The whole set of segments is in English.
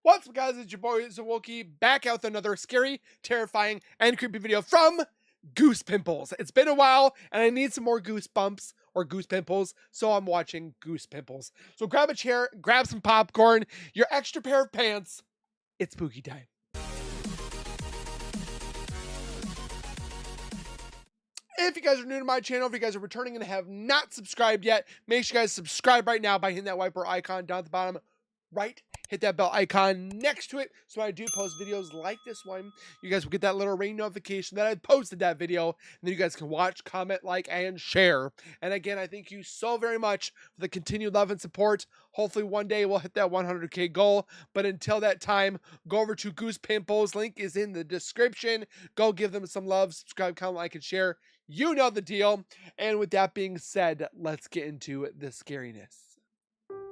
What's up, guys? It's your boy Zawoki back out with another scary, terrifying, and creepy video from Goose Pimples. It's been a while, and I need some more goosebumps or goose pimples, so I'm watching Goose Pimples. So grab a chair, grab some popcorn, your extra pair of pants. It's spooky time. If you guys are new to my channel, if you guys are returning and have not subscribed yet, make sure you guys subscribe right now by hitting that wiper icon down at the bottom right. Hit that bell icon next to it so when I do post videos like this one, you guys will get that little ring notification that I posted that video, and then you guys can watch, comment, like, and share. And again, I thank you so very much for the continued love and support. Hopefully one day we'll hit that 100K goal, but until that time, go over to Goose Pimples. Link is in the description. Go give them some love, subscribe, comment, like, and share. You know the deal. And with that being said, let's get into the scariness.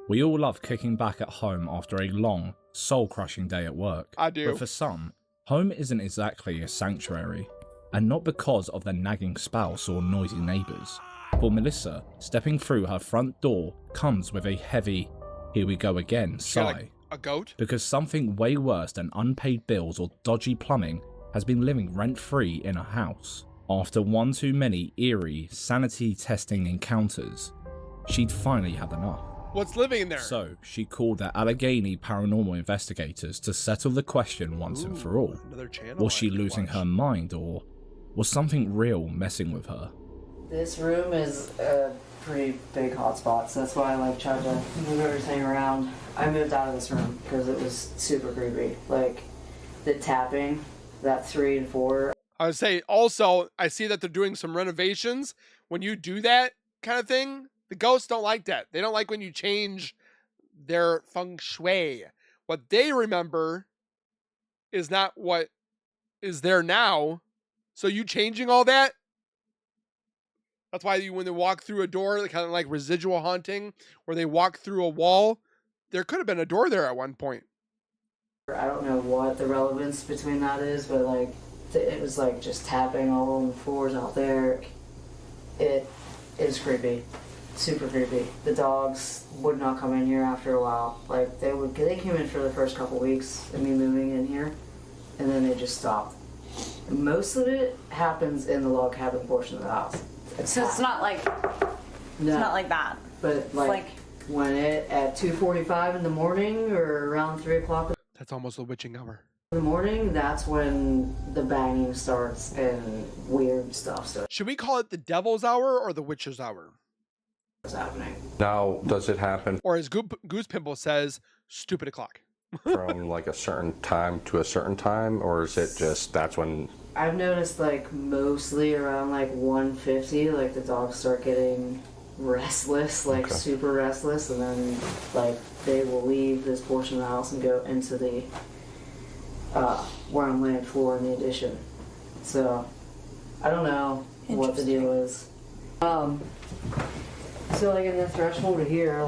We all love kicking back at home after a long, soul-crushing day at work. I do. But for some, home isn't exactly a sanctuary, and not because of their nagging spouse or noisy neighbours. For Melissa, stepping through her front door comes with a heavy, here we go again, sigh. Like a goat? Because something way worse than unpaid bills or dodgy plumbing has been living rent-free in her house. After one too many eerie, sanity-testing encounters, she'd finally had enough. What's living in there? So, she called the Allegheny Paranormal investigators to settle the question once and for all. Another channel. Was she losing her mind, or was something real messing with her? This room is a pretty big hotspot, so that's why I tried to move everything around. I moved out of this room because it was super creepy. Like, the tapping, that 3 and 4. I would say also, I see that they're doing some renovations. When you do that kind of thing, the ghosts don't like that. They don't like when you change their feng shui. What they remember is not what is there now. So you changing all that, that's why when they walk through a door, kind of like residual haunting, where they walk through a wall, there could have been a door there at one point. I don't know what the relevance between that is, but it was just tapping all on the floors out there. It is creepy. Super creepy. The dogs would not come in here after a while. They came in for the first couple weeks of me moving in here, and then they just stopped. And most of it happens in the log cabin portion of the house. So it's not like that. But when at 2:45 in the morning or around 3 o'clock. That's almost the witching hour. In the morning, that's when the banging starts and weird stuff starts. Should we call it the devil's hour or the witch's hour? Happening. Now, does it happen Or as Goose Pimple says, stupid o'clock? from a certain time to a certain time, or is it just that's when? I've noticed mostly around 1:50, the dogs start getting restless, super restless, and then they will leave this portion of the house and go into the where I'm laying floor in the addition. So I don't know what the deal is. So in the threshold of here,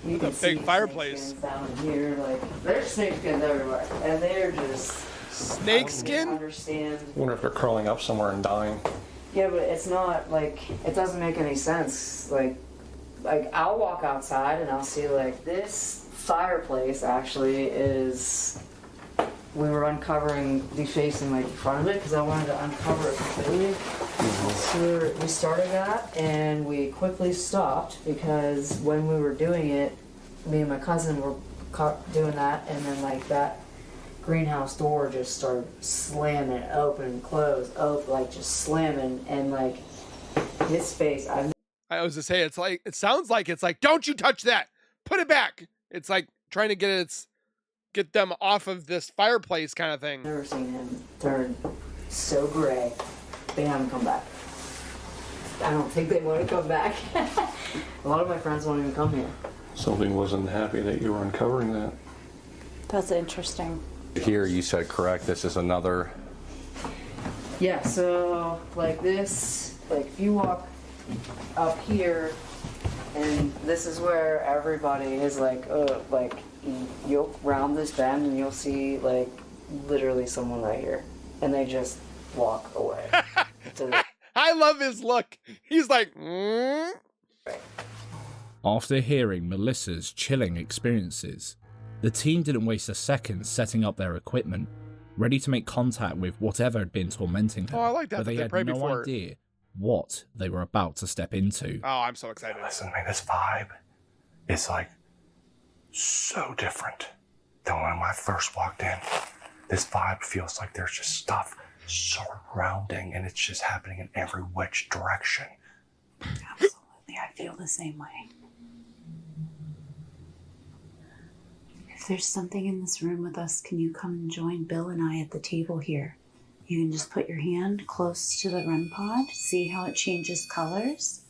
you can see big fireplace down in here. There's snakeskins everywhere, and they're just snakeskin. I don't understand. I wonder if they're curling up somewhere and dying. Yeah, but it's not it doesn't make any sense. I'll walk outside and I'll see this fireplace actually is. We were uncovering, defacing the front of it because I wanted to uncover it completely. So we started that and we quickly stopped because when we were doing it, me and my cousin were doing that, and then that greenhouse door just started slamming open, close, open, just slamming, and his face. I was to say it sounds like it's don't you touch that, put it back. It's trying to get them off of this fireplace kind of thing. I've never seen him turn so gray. They haven't come back. I don't think they want to come back. A lot of my friends won't even come here. Something wasn't happy that you were uncovering that. That's interesting. Here, you said correct. This is another. Yeah. So this, if you walk up here, and this is where everybody is you'll round this bend and you'll see literally someone right here, and they just walk away. I love his look. He's After hearing Melissa's chilling experiences, The team didn't waste a second setting up their equipment, ready to make contact with whatever had been tormenting them. Oh, I like that. But they had prayed no before. idea what they were about to step into. Oh, I'm so excited. Listen, man, this vibe is like so different than when I first walked in. This vibe feels like there's just stuff surrounding and it's just happening in every which direction. Absolutely, I feel the same way. If there's something in this room with us, can you come and join Bill and I at the table here? You can just put your hand close to the REM pod, see how it changes colors.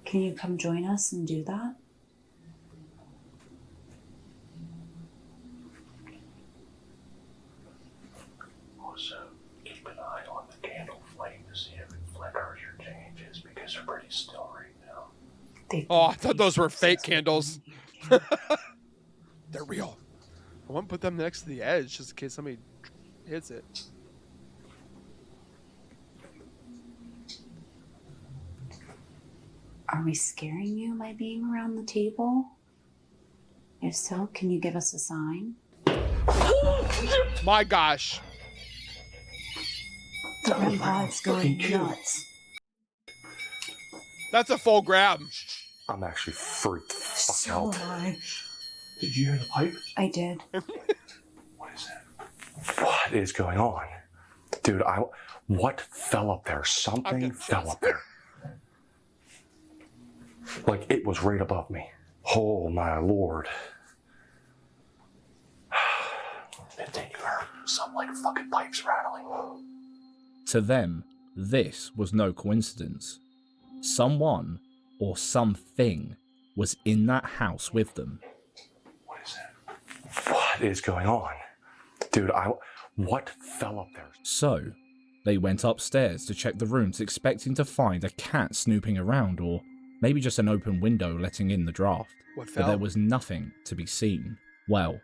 Can you come join us and do that? Also, keep an eye on the candle flame to see if it flickers or changes because they're pretty still right now. Oh, I thought those were fake candles. They're real. I want to put them next to the edge just in case somebody hits it. Are we scaring you by being around the table? If so, can you give us a sign? My gosh. The REM pod's going nuts. That's a full grab. I'm actually freaked the fuck So out. am I. Did you hear the pipe? I did. What is that? What is going on? Dude, what fell up there? Something fell up there. Like it was right above me. Oh my lord. And then you heard some like fucking pipes rattling. To them, this was no coincidence. Someone or something was in that house with them. What is that? What is going on? Dude, what fell up there? So, they went upstairs to check the rooms, expecting to find a cat snooping around or maybe just an open window letting in the draft. What But fell? there was nothing to be seen. Well,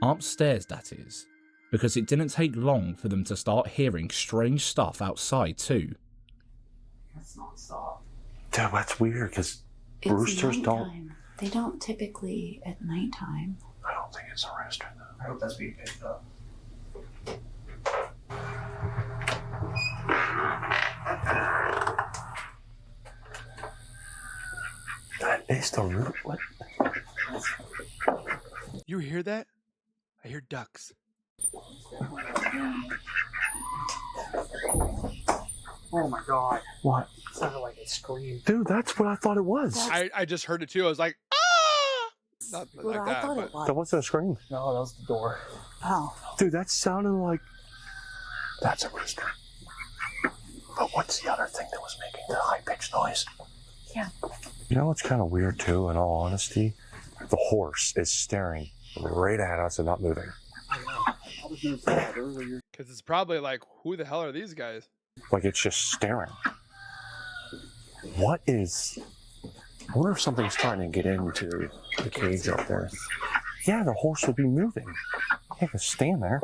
upstairs that is, because it didn't take long for them to start hearing strange stuff outside too. That's not stop. Dude, that's weird because It's roosters don't. nighttime. They don't typically at nighttime. I don't think it's a rooster though. I hope that's being picked up. That is the root. What? You hear that? I hear ducks. Oh my god. What? It sounded like a scream. Dude, that's what I thought it was. I just heard it too. I was like, ah! Not What like I that. thought But it was. That wasn't a scream. No, that was the door. Oh, Dude, that sounded like. That's a rooster. But what's the other thing that was making the high pitched noise? Yeah. You know what's kind of weird too, in all honesty? The horse is staring right at us and not moving. I know. I was moving forward earlier. because it's probably like, who the hell are these guys? Like it's just staring. What is. I wonder if something's trying to get into the cage up there. Yeah, the horse would be moving. It can stand there.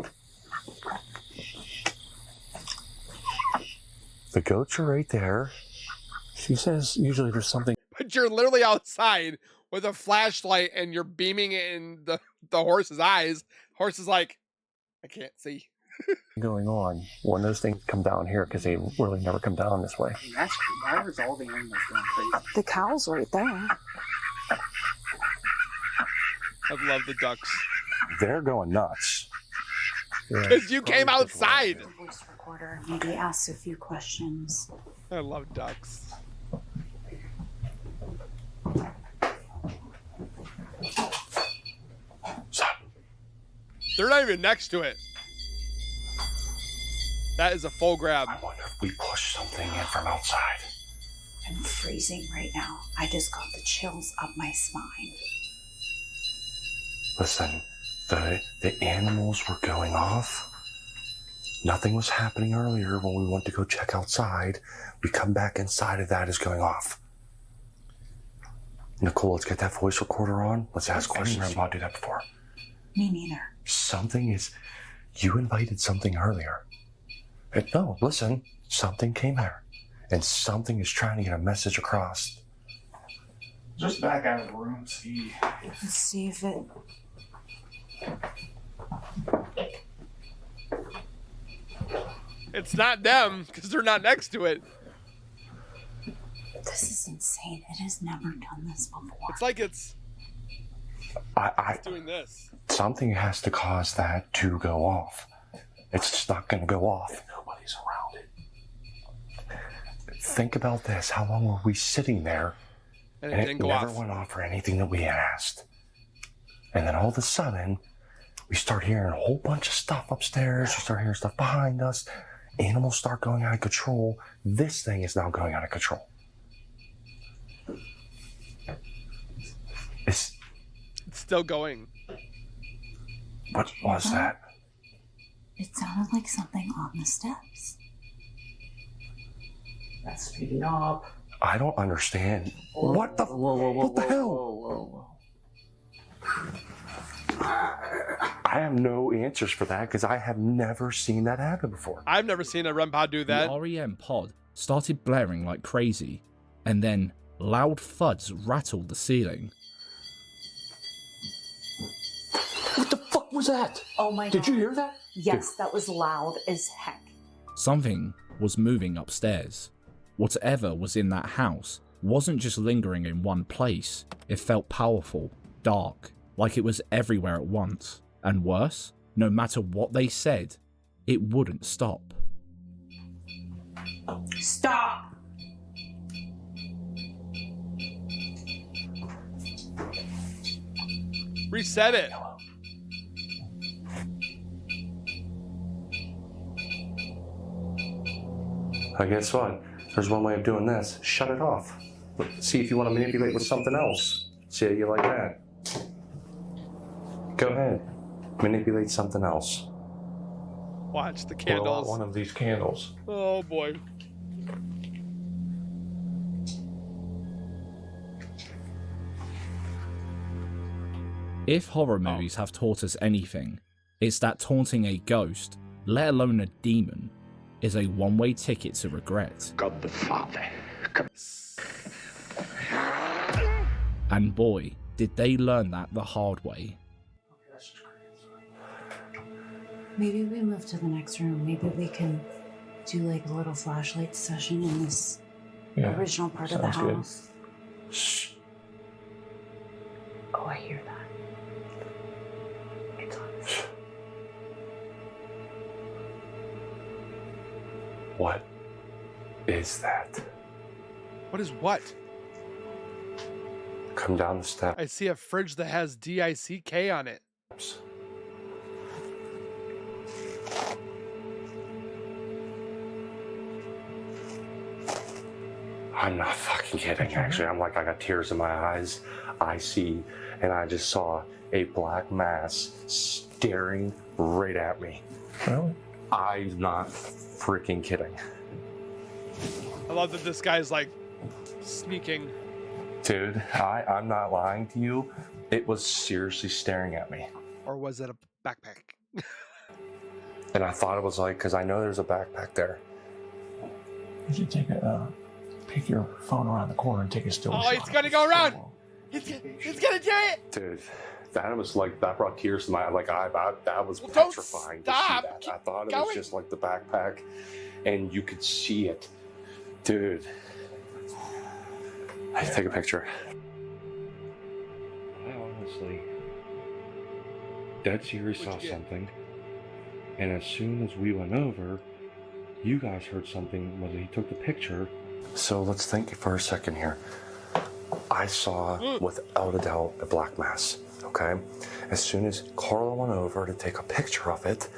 The goats are right there. She says usually there's something But you're literally outside with a flashlight and you're beaming it in the horse's eyes. Horse is like, I can't see. going on when those things come down here because they really never come down this way. I mean, that's why was all the animals going crazy? the cow's right there. I love the ducks. They're going nuts. Yeah. Because you came outside. The voice recorder maybe asks a few questions. I love ducks. Stop. They're not even next to it. That is a full grab. I wonder if we push something in from outside. I'm freezing right now. I just got the chills up my spine. Listen, the animals were going off. Nothing was happening earlier when we went to go check outside. We come back inside of that is going off. Nicole, let's get that voice recorder on. Let's ask questions. I'm about to do that before. Me neither. Something is. You invited something earlier. No, listen. Something came here. And something is trying to get a message across. Just back out of the room, see. Let's see if it. It's not them because they're not next to it. This is insane. It has never done this before. It's like it's I doing this. something has to cause that to go off. It's just not going to go off. Nobody's around it. Think about this. How long were we sitting there? And And it it didn't go never off. went off for anything that we had asked. And then all of a sudden, we start hearing a whole bunch of stuff upstairs. We start hearing stuff behind us. Animals start going out of control. This thing is now going out of control. It's still going. What was that? It sounded like something on the steps. That's speeding up. I don't understand. What the? What the hell? Whoa. I have no answers for that because I have never seen that happen before. I've never seen a REM pod do that. The REM pod started blaring like crazy, and then loud thuds rattled the ceiling. What the fuck was that? Oh my god. Did you hear that? Yes, that was loud as heck. Something was moving upstairs. Whatever was in that house wasn't just lingering in one place. It felt powerful, dark, like it was everywhere at once. And worse, no matter what they said, it wouldn't stop. Stop! Reset it. I guess what? There's one way of doing this. Shut it off. See if you want to manipulate with something else. See how you like that. Go ahead. Manipulate something else. Watch the Blow out candles. one of these candles. Oh boy. If horror movies have taught us anything, it's that taunting a ghost, let alone a demon, is a one-way ticket to regret. God the Father. And boy, did they learn that the hard way. Maybe we move to the next room. Maybe we can do like a little flashlight session in this original part of the sounds good. house. Shh. Oh, I hear that. It's on. What is that? What is what? Come down the steps. I see a fridge that has DICK on it. I'm not fucking kidding, actually. I'm like, I got tears in my eyes. I see, and I just saw a black mass staring right at me. Really? I'm not freaking kidding. I love that this guy's like sneaking. Dude, I'm not lying to you. It was seriously staring at me. Or was it a backpack? And I thought it was like, because I know there's a backpack there. You should take your phone around the corner and take a still Oh, shot. it's gonna go around. It's gonna do it. Dude, that was like, that brought tears to my, like, that was Well, don't petrifying stop. to see Keep that. I thought it going. was just like the backpack, and you could see it. Dude. I take a picture. I honestly, dead serious saw What'd you get? something, and as soon as we went over, you guys heard something when he took the picture. So let's think for a second here. I saw, without a doubt, a black mass, okay? As soon as Carla went over to take a picture of it.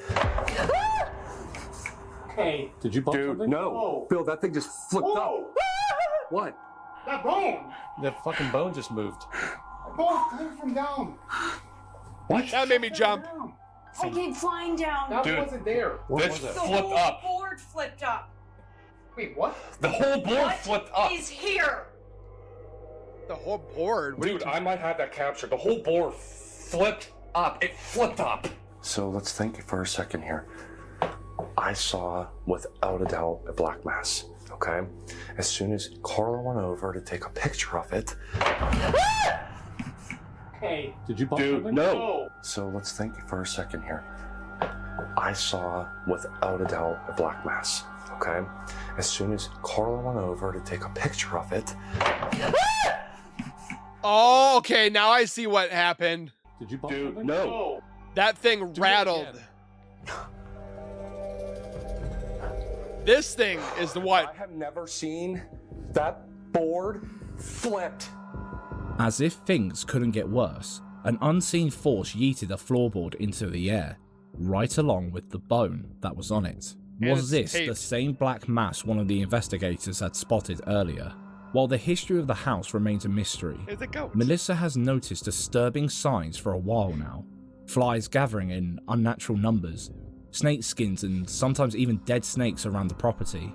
Hey, Did you bump something? Dude, no. Whoa. Bill, that thing just flipped up. What? that bone! That fucking bone just moved. That bone came from down. What? That made me jump. Down. I came flying down. That Dude. wasn't there. What was it? The flipped whole up. board flipped up. Wait, what? The whole board What flipped up. is here? The whole board. What are you Dude, I might have that captured. The whole board flipped up. It flipped up. So let's think for a second here. I saw, without a doubt, a black mass, Okay? As soon as Carla went over to take a picture of it. Hey, did you bump Dude, something? no! So let's think for a second here. I saw, without a doubt, a black mass. Okay? As soon as Carla went over to take a picture of it. Oh, okay. Now I see what happened. Did you bump Dude, something? no! That thing Do it rattled. again. This thing is the I what? have never seen that board flipped. As if things couldn't get worse, an unseen force yeeted a floorboard into the air, right along with the bone that was on it. And Was it's this taped. the same black mass one of the investigators had spotted earlier? While the history of the house remains a mystery, It's a goat. Melissa has noticed disturbing signs for a while now. Flies gathering in unnatural numbers, snake skins and sometimes even dead snakes around the property.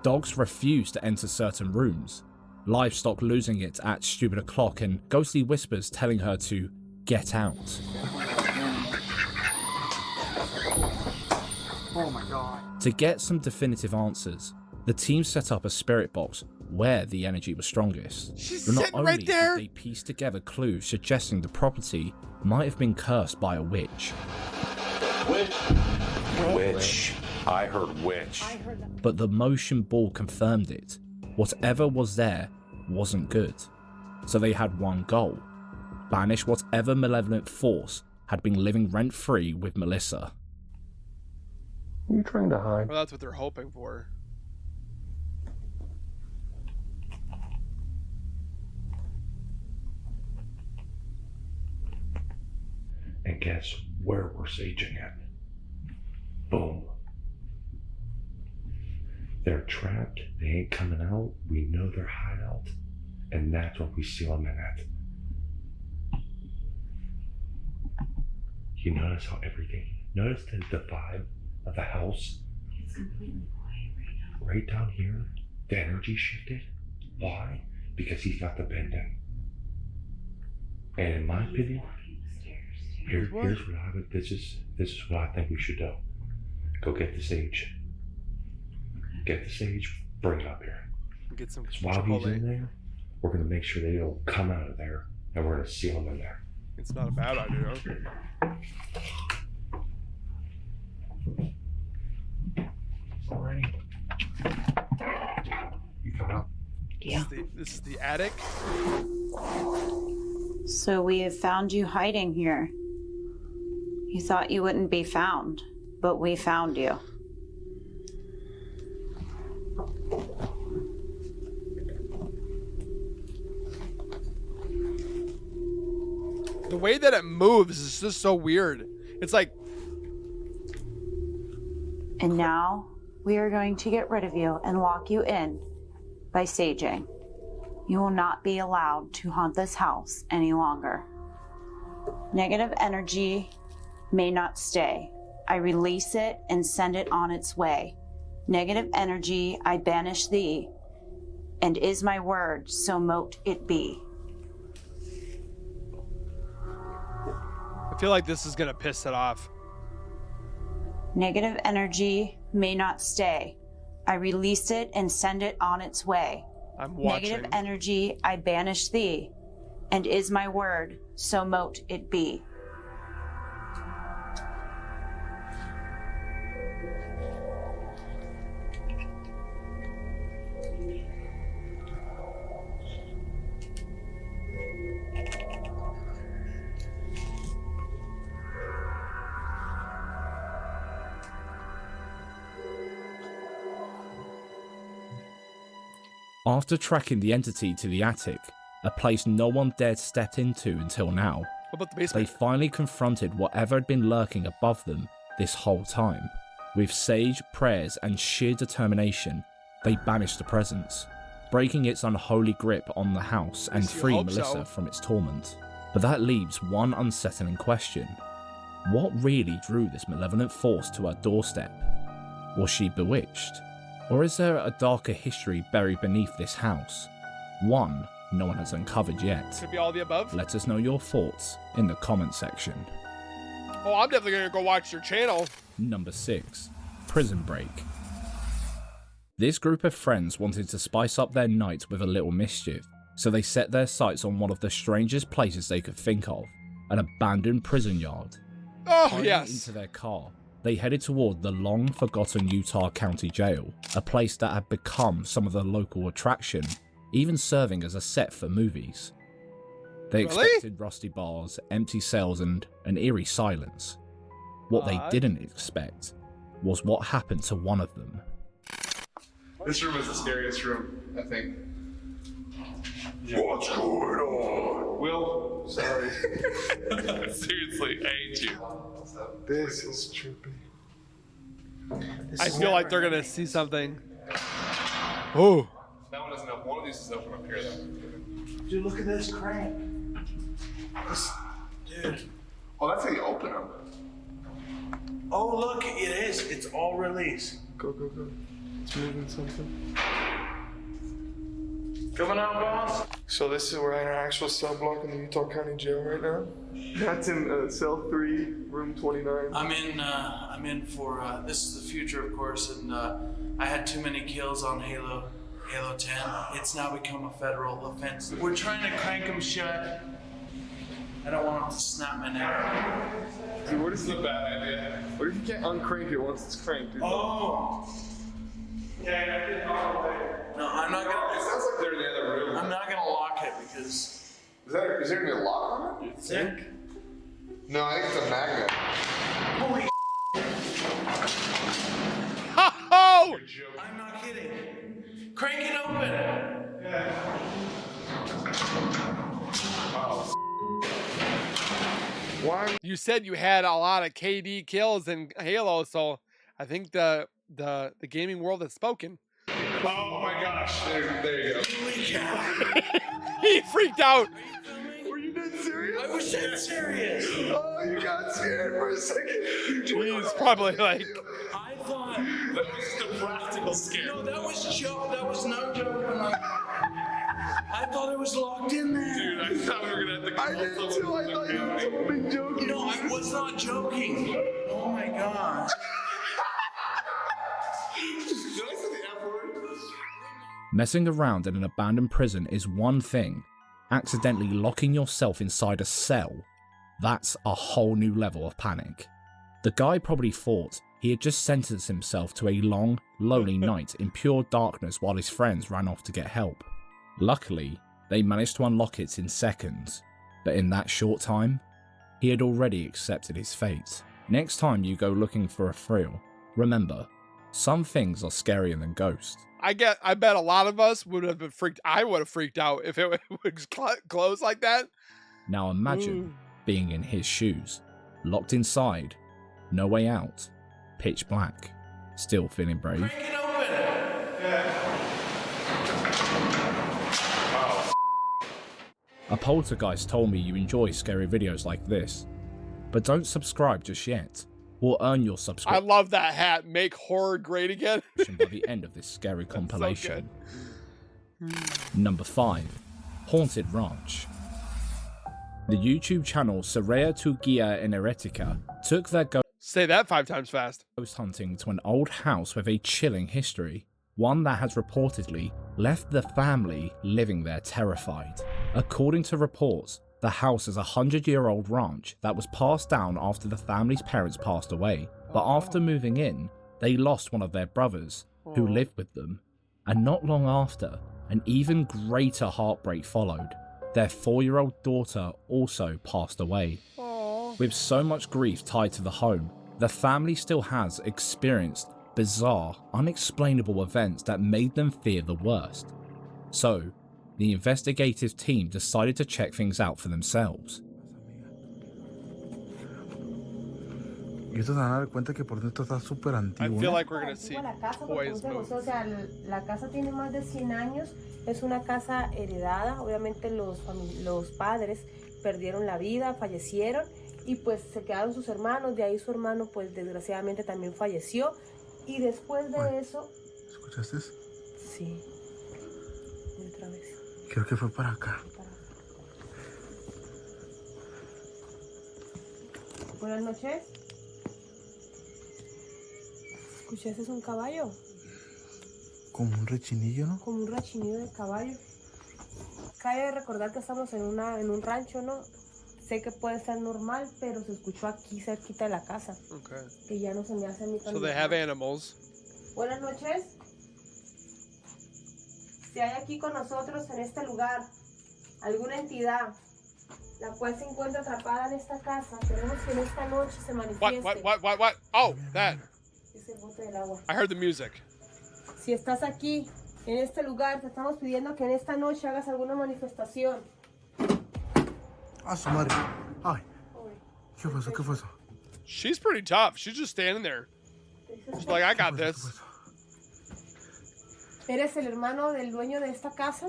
Dogs refuse to enter certain rooms, livestock losing it at stupid o'clock, and ghostly whispers telling her to get out. Oh my god. To get some definitive answers, the team set up a spirit box where the energy was strongest. She's But not sitting only right there. did they piece together clues suggesting the property might have been cursed by a witch, Witch. I heard witch. but the motion ball confirmed it. Whatever was there wasn't good. So they had one goal: banish whatever malevolent force had been living rent-free with Melissa. What are you trying to hide? Well, that's what they're hoping for. And guess where we're saging it? Boom. They're trapped. They ain't coming out. We know their hideout. And that's what we seal them in at. You notice how everything... Notice the vibe of the house? It's completely quiet right now. Right down here, the energy shifted. Why? Because he's got the bend in. And in my opinion, here's what I would. This is what I think we should do. Go get the sage. Get the sage. Bring it up here. Get some While he's in Chipotle. there, we're gonna make sure they don't come out of there, and we're gonna seal them in there. It's not a bad idea. Alrighty. You coming up? Yeah. This is the attic. So we have found you hiding here. You thought you wouldn't be found, but we found you. The way that it moves is just so weird. It's like, And now we are going to get rid of you and lock you in by saging. You will not be allowed to haunt this house any longer. Negative energy may not stay. I release it and send it on its way. Negative energy, I banish thee, and is my word, so mote it be. I feel like this is gonna piss it off. Negative energy may not stay. I release it and send it on its way. I'm watching. Negative energy, I banish thee, and is my word, so mote it be. After tracking the entity to the attic, a place no one dared step into until now, What about the they basement? finally confronted whatever had been lurking above them this whole time. With sage, prayers, and sheer determination, they banished the presence, breaking its unholy grip on the house and Yes, you freeing hope so. Melissa from its torment. But that leaves one unsettling question. What really drew this malevolent force to our doorstep? Was she bewitched? Or is there a darker history buried beneath this house? One no one has uncovered yet. Could be all the above. Let us know your thoughts in the comment section. Oh, I'm definitely gonna go watch your channel. Number 6. Prison Break. This group of friends wanted to spice up their night with a little mischief, so they set their sights on one of the strangest places they could think of, an abandoned prison yard. Oh, Climbing yes. into their car, they headed toward the long-forgotten Utah County Jail, a place that had become some of the local attraction, even serving as a set for movies. They Really? expected rusty bars, empty cells, and an eerie silence. What they didn't expect was what happened to one of them. This room is the scariest room, I think. What's going on? Will, sorry. Seriously, I hate you. This is trippy. I feel like they're gonna see something. Oh. That one doesn't open. One of these is open up here, though. Dude, look at this crank. Dude. Oh, that's how you open them. Oh, look, it is. It's all release. Go, go, go. It's moving something. Coming out, boss. So this is we're in our actual cell block in the Utah County Jail right now. That's in cell 3, room 29. I'm in for, this is the future, of course, and I had too many kills on Halo 10. It's now become a federal offense. We're trying to crank him shut. I don't want him to snap my neck. Dude, what if This is a bad idea. what if you can't uncrank it once it's cranked, dude? Oh! Yeah, I got it all the way. No, I'm not It gonna, sounds like they're in the other room. I'm not gonna lock it because... Is there gonna be a lock on it? Sick? No, I think it's a magnet. Holy Oh! I'm not kidding. Crank it open! Why? You said you had a lot of KD kills in Halo, so I think the gaming world has spoken. Oh my gosh. There you go. He freaked out. Were you dead serious? I was dead serious! Oh, you got scared for a second. He's probably like, I thought... That was just a practical scare. No, that was joke. That was no joke. I thought it was locked in there. Dude, I thought we were gonna have to I did too. I thought you were totally joking. No, I was not joking. Oh my god. Did I say the F word? Messing around in an abandoned prison is one thing. Accidentally locking yourself inside a cell, that's a whole new level of panic. The guy probably thought he had just sentenced himself to a long, lonely night in pure darkness while his friends ran off to get help. Luckily, they managed to unlock it in seconds, but in that short time, he had already accepted his fate. Next time you go looking for a thrill, remember, some things are scarier than ghosts. I bet a lot of us would have been freaked. I would have freaked out if it was closed like that. Now imagine being in his shoes, locked inside, no way out, pitch black, still feeling brave. Crank it open! A poltergeist told me you enjoy scary videos like this, but don't subscribe just yet, or earn your I subscription love that hat. Make horror great again. by the end of this scary So compilation. good. Number 5. Haunted Ranch. The YouTube channel Serea tu Guia en Heretica took their Say that 5 times fast. ghost hunting to an old house with a chilling history, one that has reportedly left the family living there terrified. According to reports, the house is a 100-year-old ranch that was passed down after the family's parents passed away, but after moving in, they lost one of their brothers, who lived with them, and not long after, an even greater heartbreak followed. Their 4-year-old daughter also passed away. With so much grief tied to the home, the family still has experienced bizarre, unexplainable events that made them fear the worst. So, the investigative team decided to check things out for themselves. I feel like we're gonna see toys move. O sea, la casa tiene más de 100 años, es una casa heredada, obviamente los padres perdieron la vida, fallecieron y pues se quedaron sus hermanos, de ahí su hermano pues desgraciadamente también falleció y después de eso... ¿Escuchaste? Sí, otra vez. Creo que fue para acá. Buenas noches. ¿Escuchaste un caballo? Como un rechinillo, ¿no? Como un rechinido de caballo. Cabe recordar que estamos en un rancho, ¿no? Sé que puede ser normal, pero se escuchó aquí cerquita de la casa. Okay. Que ya no se me hace a mí tan So they have animals. Buenas noches. Si hay aquí con nosotros en este lugar alguna entidad la cual se encuentra atrapada en esta casa, queremos que en esta noche se manifieste. What? Oh, that. Es el bote del agua. I heard the music. Si estás aquí, en este lugar, te estamos pidiendo que en esta noche hagas alguna manifestación. A su madre. Ay. ¿Qué fue eso? ¿Qué fue eso? She's pretty tough. She's just standing there. She's like, I got this. ¿Eres el hermano del dueño de esta casa?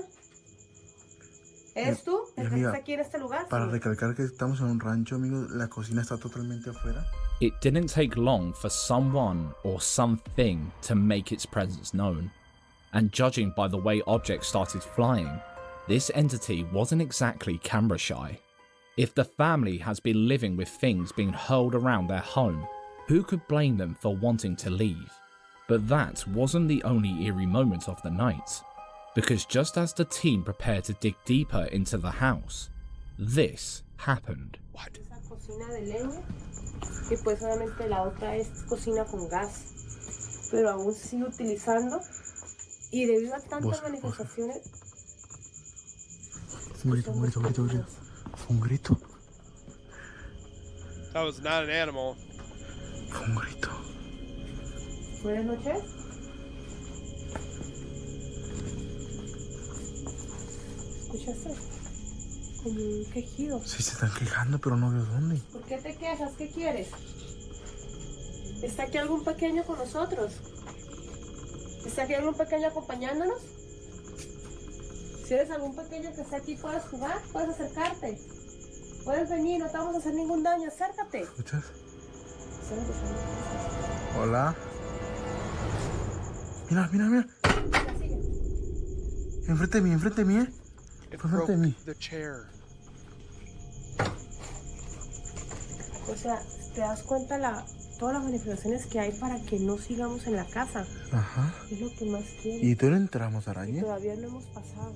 ¿Eres tú el que está aquí en este lugar? Para recalcar que estamos en un rancho, amigos, la cocina está totalmente afuera. It didn't take long for someone or something to make its presence known, and judging by the way objects started flying, this entity wasn't exactly camera shy. If the family has been living with things being hurled around their home, who could blame them for wanting to leave? But that wasn't the only eerie moment of the night, because just as the team prepared to dig deeper into the house, this happened. What? Esa cocina de leña, y pues obviamente la otra es cocina con gas, pero aún se sigue utilizando, y debido a tantas manifestaciones... Un grito. Un grito. That was not an animal. Fue un grito. Buenas noches. ¿Escuchaste? Como un quejido. Sí, se están quejando, pero no veo dónde. ¿Por qué te quejas? ¿Qué quieres? ¿Está aquí algún pequeño con nosotros? ¿Está aquí algún pequeño acompañándonos? Si eres algún pequeño que está aquí, puedes jugar, puedes acercarte. Puedes venir, no te vamos a hacer ningún daño, acércate. ¿Escuchas? Hola. Mira. Sigue. Enfrente de mí, It Fue broke frente de mí. the chair. O sea, te das cuenta todas las manifestaciones que hay para que no sigamos en la casa. Ajá. Es lo que más quiero. ¿Y tú no entramos, Y araña? todavía no hemos pasado.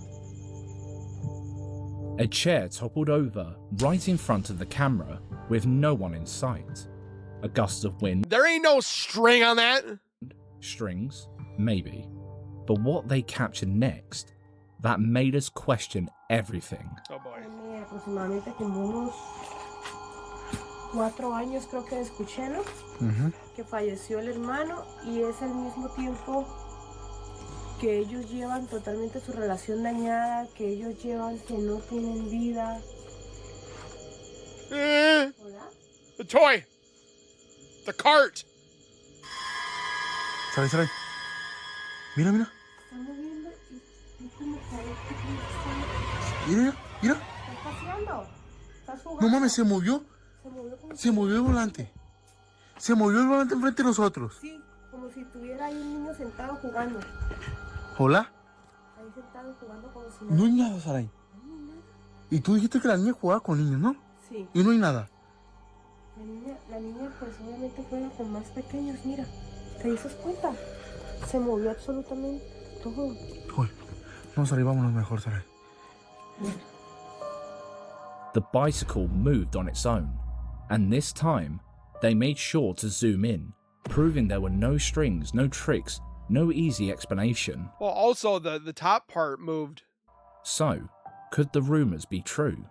A chair toppled over right in front of the camera with no one in sight. A gust of wind, There ain't no string on that. strings, maybe. But what they captured next, that made us question everything. Oh boy. Tiene aproximadamente como unos 4 años creo que escuché, ¿no? Que falleció el hermano y es al mismo tiempo que ellos llevan totalmente su relación dañada, que ellos llevan que no tienen vida. ¿Hola? The toy. The cart. Sale. Mira. Estamos viendo y como que Mira. ¿qué estás haciendo? ¿Estás jugando? No mames, se movió. Se movió el volante. Se movió el volante enfrente de nosotros. Sí, como si tuviera ahí un niño sentado jugando. Hola. Ahí sentado jugando como si No hay nada, Saray. Y tú dijiste que la niña jugaba con niños, ¿no? Sí. Y no hay nada. La niña pues obviamente juega con más pequeños, mira. ¿Te dices cuenta? Se movió absolutamente todo. Uy, no, Saray, vámonos mejor, Saray. The bicycle moved on its own, and this time, they made sure to zoom in, proving there were no strings, no tricks, no easy explanation. Well, also the top part moved. So, could the rumours be true?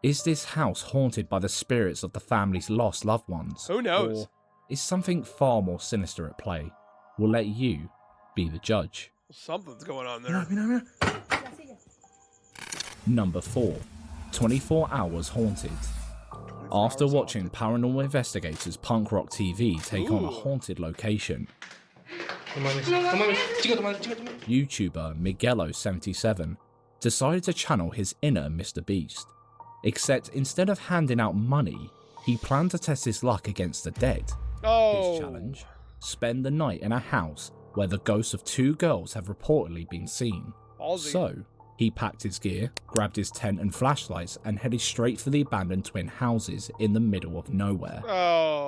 Is this house haunted by the spirits of the family's lost loved ones? Who knows? Or is something far more sinister at play? We'll let you be the judge. Something's going on there. Mira. Number 4. 24 Hours Haunted. After watching paranormal investigators Punk Rock TV take on a haunted location, YouTuber Miguelo77 decided to channel his inner Mr. Beast. Except instead of handing out money, he planned to test his luck against the dead. His challenge? Spend the night in a house where the ghosts of 2 girls have reportedly been seen. Ballsy. So, he packed his gear, grabbed his tent and flashlights, and headed straight for the abandoned twin houses in the middle of nowhere.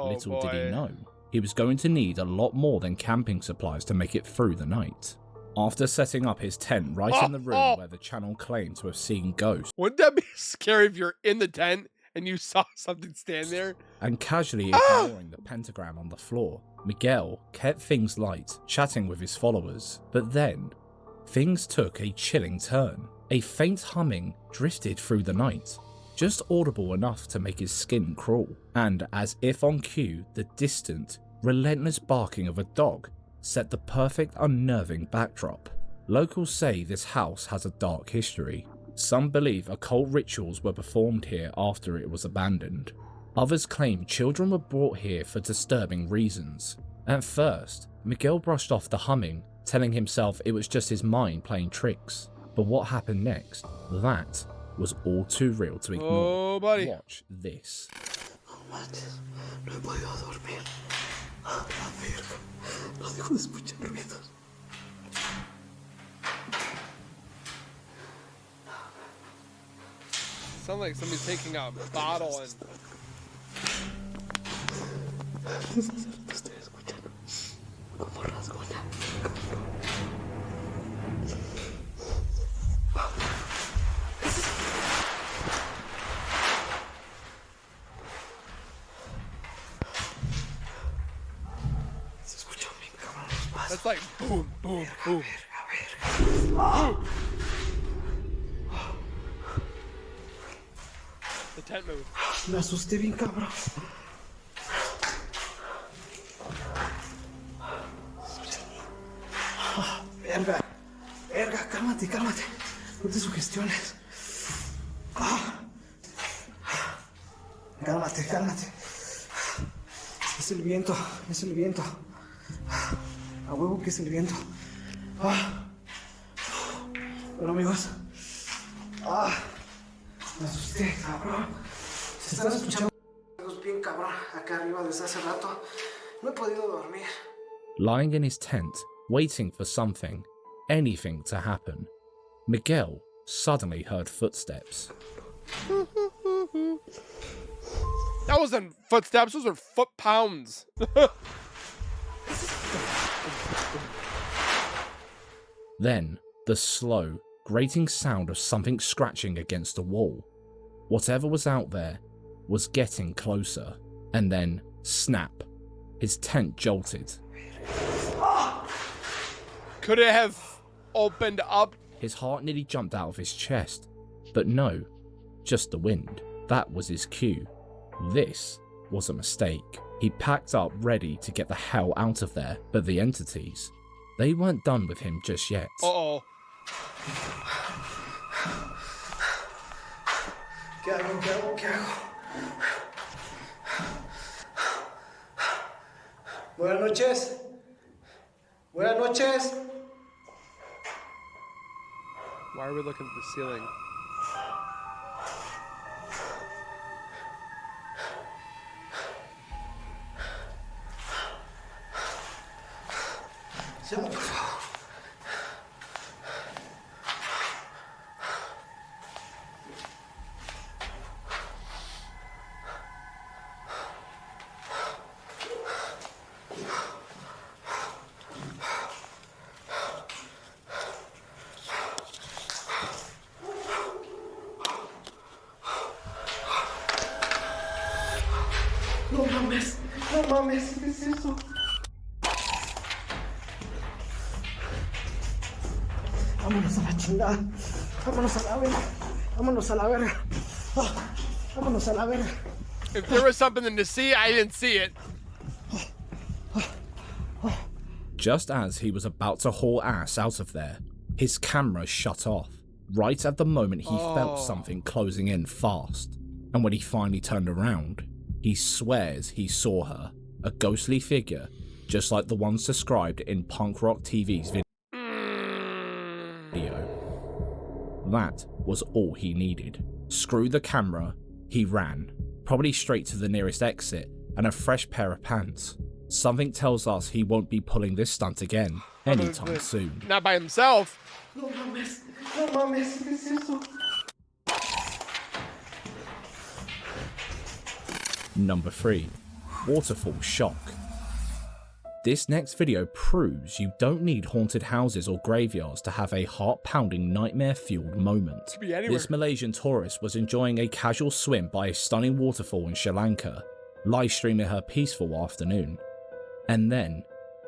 Little did he know, he was going to need a lot more than camping supplies to make it through the night. After setting up his tent right in the room where the channel claimed to have seen ghosts, Wouldn't that be scary if you're in the tent and you saw something stand there? and casually ignoring the pentagram on the floor, Miguel kept things light, chatting with his followers. But then, things took a chilling turn. A faint humming drifted through the night, just audible enough to make his skin crawl. And as if on cue, the distant, relentless barking of a dog set the perfect unnerving backdrop. Locals say this house has a dark history. Some believe occult rituals were performed here after it was abandoned. Others claim children were brought here for disturbing reasons. At first, Miguel brushed off the humming, telling himself it was just his mind playing tricks. But what happened next? That was all too real to ignore. Oh, buddy. Watch this. No he podido dormir. La verga. No dejo de escuchar ruidos. Sounds like somebody's taking a bottle and... Estoy escuchando como rasguña. That's like boom, boom, boom. The tent moved. Me asusté bien cabrón. Verga, verga, cálmate, cálmate. No te sugestiones. Cálmate, cálmate. Es el viento, es el viento. A huevo que es el viento. Bueno, amigos. Me asusté, cabrón. Se están escuchando bien cabrón acá arriba desde hace rato. No he podido dormir. Lying in his tent, waiting for something, anything to happen, Miguel suddenly heard footsteps. That wasn't footsteps, those were foot pounds. Then, the slow, grating sound of something scratching against a wall. Whatever was out there was getting closer, and then, snap, his tent jolted. Could it have opened up? His heart nearly jumped out of his chest, but no, just the wind. That was his cue. This was a mistake. He packed up ready to get the hell out of there, but the entities, they weren't done with him just yet. Uh-oh. ¿Qué hago? ¿Qué hago? ¿Qué hago? Buenas noches. Buenas noches. Why are we looking at the ceiling? Llama, por favor. No mames, no mames, ¿qué es eso? Vámonos a la chingada, vámonos a la verga, vámonos a la verga, vámonos a la verga. If there was something to see, I didn't see it. Just as he was about to haul ass out of there, his camera shut off, right at the moment he felt something closing in fast. And when he finally turned around, he swears he saw her, a ghostly figure, just like the ones described in Punk Rock TV's video. That was all he needed. Screw the camera, he ran, probably straight to the nearest exit and a fresh pair of pants. Something tells us he won't be pulling this stunt again anytime soon. Not by himself. No mames, no mames, ¿qué es eso? Number 3. Waterfall shock. This next video proves you don't need haunted houses or graveyards to have a heart-pounding, nightmare-fueled moment. Could be anywhere. This Malaysian tourist was enjoying a casual swim by a stunning waterfall in Sri Lanka, live streaming her peaceful afternoon. And then,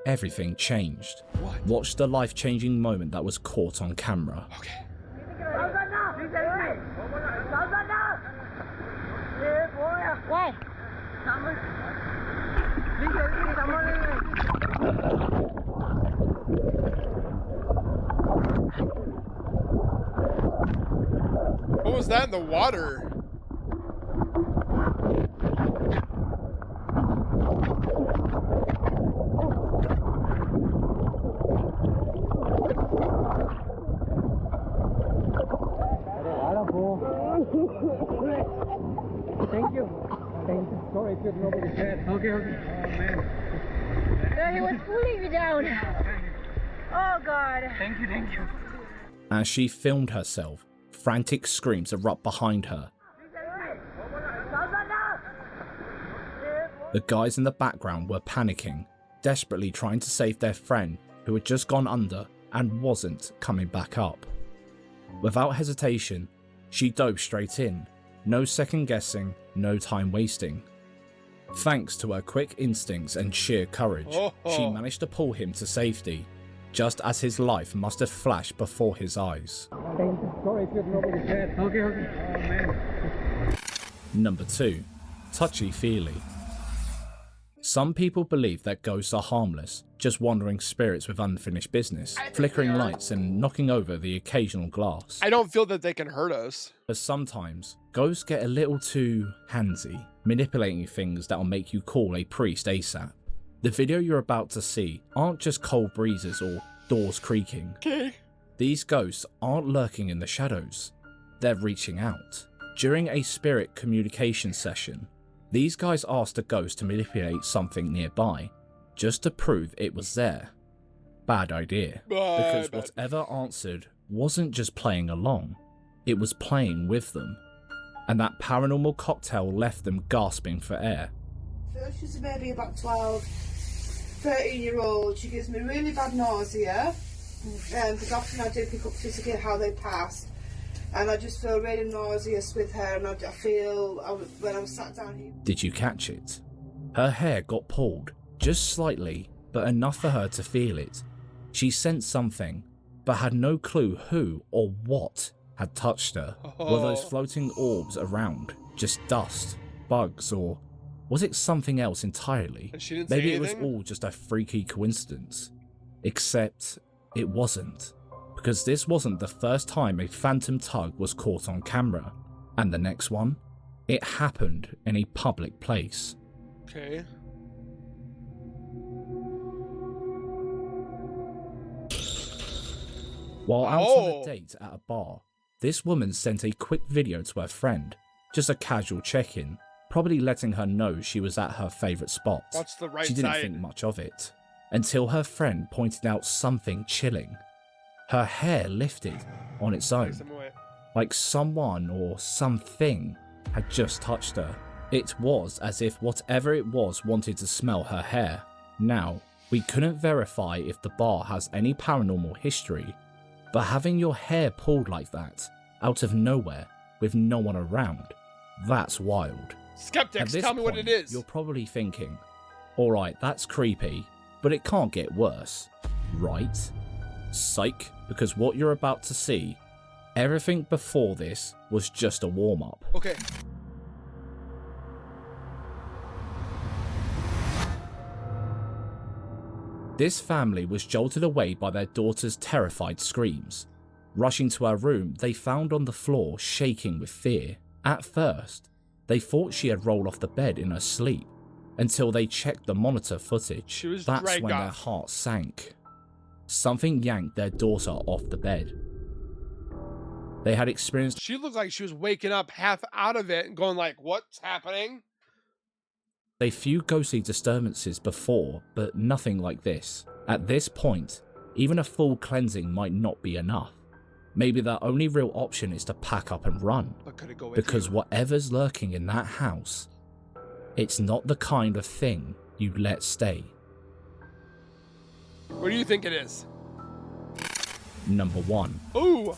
everything changed. What? Watch the life-changing moment that was caught on camera. Okay. What was that in the water? Thank you. Thank you. Sorry, if nobody cared. Okay. Oh, man. He was pulling me down. Oh, God. Thank you. As she filmed herself, frantic screams erupt behind her. The guys in the background were panicking, desperately trying to save their friend who had just gone under and wasn't coming back up. Without hesitation, she dove straight in, no second guessing, no time wasting. Thanks to her quick instincts and sheer courage, she managed to pull him to safety, just as his life must have flashed before his eyes. Thank you. Sorry, if nobody cared. Okay. Oh, man. Number 2. Touchy-feely. Some people believe that ghosts are harmless, just wandering spirits with unfinished business, flickering lights and knocking over the occasional glass. I don't feel that they can hurt us. But sometimes, ghosts get a little too handsy, manipulating things that'll make you call a priest ASAP. The video you're about to see aren't just cold breezes or doors creaking. Okay. These ghosts aren't lurking in the shadows, they're reaching out. During a spirit communication session, these guys asked a ghost to manipulate something nearby, just to prove it was there. Bad idea, because whatever answered wasn't just playing along, it was playing with them. And that paranormal cocktail left them gasping for air. First she's a baby, about 12, 13-year-old. She gives me really bad nausea, because often I do pick up physically how they pass. And I just feel really nauseous with her, and I feel when I'm sat down here. Did you catch it? Her hair got pulled, just slightly, but enough for her to feel it. She sensed something, but had no clue who or what had touched her. Were those floating orbs around just dust, bugs, or was it something else entirely? And she didn't Maybe say it was anything? all just a freaky coincidence. Except it wasn't. Because this wasn't the first time a phantom tug was caught on camera, and the next one, it happened in a public place. Okay. While out on a date at a bar, this woman sent a quick video to her friend, just a casual check-in, probably letting her know she was at her favourite spot. What's the right She didn't side? think much of it, until her friend pointed out something chilling. Her hair lifted on its own, like someone or something had just touched her. It was as if whatever it was wanted to smell her hair. Now, we couldn't verify if the bar has any paranormal history, but having your hair pulled like that, out of nowhere, with no one around, that's wild. Skeptics, tell me what it is. You're probably thinking, alright, that's creepy, but it can't get worse, right? Psych, because what you're about to see, everything before this was just a warm-up. Okay. This family was jolted away by their daughter's terrified screams. Rushing to her room, they found on the floor shaking with fear. At first, they thought she had rolled off the bed in her sleep, until they checked the monitor footage. That's when their hearts sank. Something yanked their daughter off the bed. They had experienced... She looked like she was waking up half out of it and going like, what's happening? a few ghostly disturbances before, but nothing like this. At this point, even a full cleansing might not be enough. Maybe their only real option is to pack up and run, But could it go with because you? whatever's lurking in that house, it's not the kind of thing you let stay. What do you think it is? Number 1. Ooh.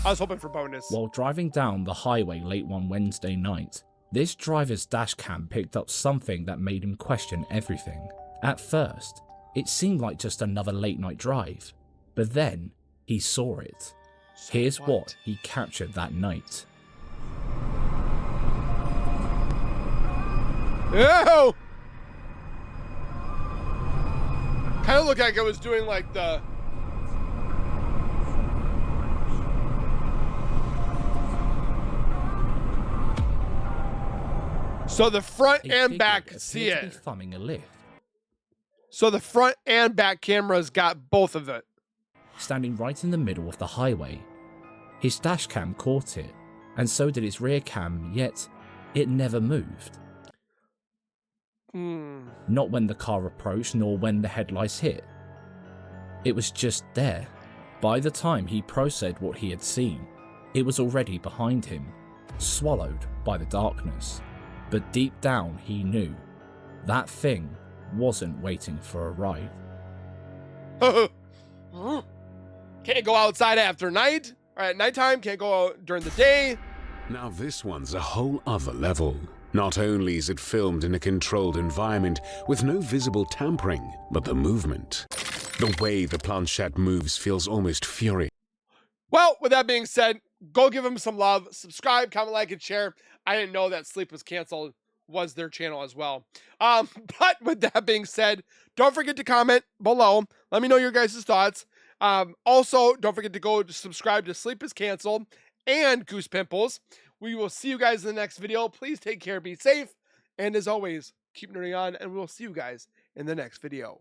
I was hoping for bonus. While driving down the highway late one Wednesday night, this driver's dash cam picked up something that made him question everything. At first, it seemed like just another late night drive, but then he saw it. Here's what he captured that night. Ew! Kind of looked like it was doing like the... So the front and back see it. Thumbing a lift. So the front and back cameras got both of it. Standing right in the middle of the highway. His dash cam caught it, and so did its rear cam, yet it never moved. Not when the car approached, nor when the headlights hit. It was just there. By the time he processed what he had seen, it was already behind him, swallowed by the darkness. But deep down he knew that thing wasn't waiting for a ride. Can't go outside after night, or at nighttime, can't go out during the day. Now this one's a whole other level. Not only is it filmed in a controlled environment with no visible tampering, but the movement. The way the planchette moves feels almost furious. Well, with that being said, go give them some love. Subscribe, comment, like, and share. I didn't know that Sleep Was Canceled was their channel as well. But with that being said, don't forget to comment below. Let me know your guys' thoughts. Also, don't forget to go subscribe to Sleep Is Canceled and Goose Pimples. We will see you guys in the next video. Please take care, be safe, and as always, keep nerding on, and we'll see you guys in the next video.